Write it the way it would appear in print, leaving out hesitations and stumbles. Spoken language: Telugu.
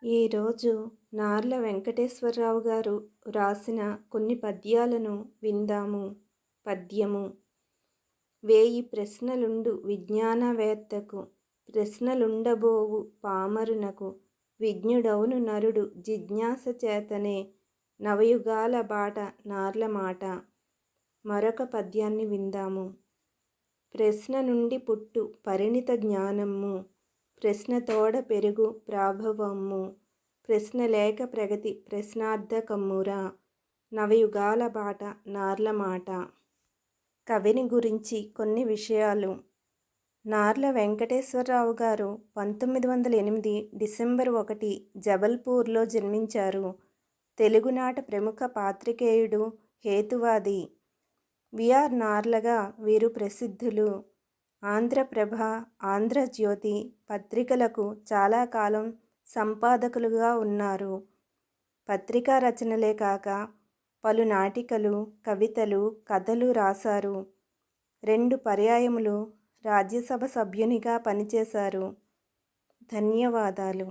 ఈరోజు నార్ల వెంకటేశ్వరరావు గారు రాసిన కొన్ని పద్యాలను విందాము. పద్యము: వేయి ప్రశ్నలుండు విజ్ఞానవేత్తకు, ప్రశ్నలుండబోవు పామరునకు, విజ్ఞుడౌను నరుడు జిజ్ఞాస చేతనే, నవయుగాల బాట నార్ల మాట. మరొక పద్యాన్ని విందాము. ప్రశ్న నుండి పుట్టు పరిణిత జ్ఞానమ్ము, ప్రశ్న తోడ పెరుగు ప్రాభవమ్ము, ప్రశ్న లేక ప్రగతి ప్రశ్నార్థకమ్మురా, నవయుగాల బాట నార్ల మాట. కవిని గురించి కొన్ని విషయాలు. నార్ల వెంకటేశ్వరరావు గారు 1908 డిసెంబర్ 1 జబల్పూర్లో జన్మించారు. తెలుగునాట ప్రముఖ పాత్రికేయుడు, హేతువాది. విఆర్ నార్లగా వీరు ప్రసిద్ధులు. ఆంధ్రప్రభ, ఆంధ్రజ్యోతి పత్రికలకు చాలా కాలం సంపాదకులుగా ఉన్నారు. పత్రికా రచనలే కాక పలు నాటికలు, కవితలు, కథలు రాశారు. 2 పర్యాయములు రాజ్యసభ సభ్యునిగా పనిచేశారు. ధన్యవాదాలు.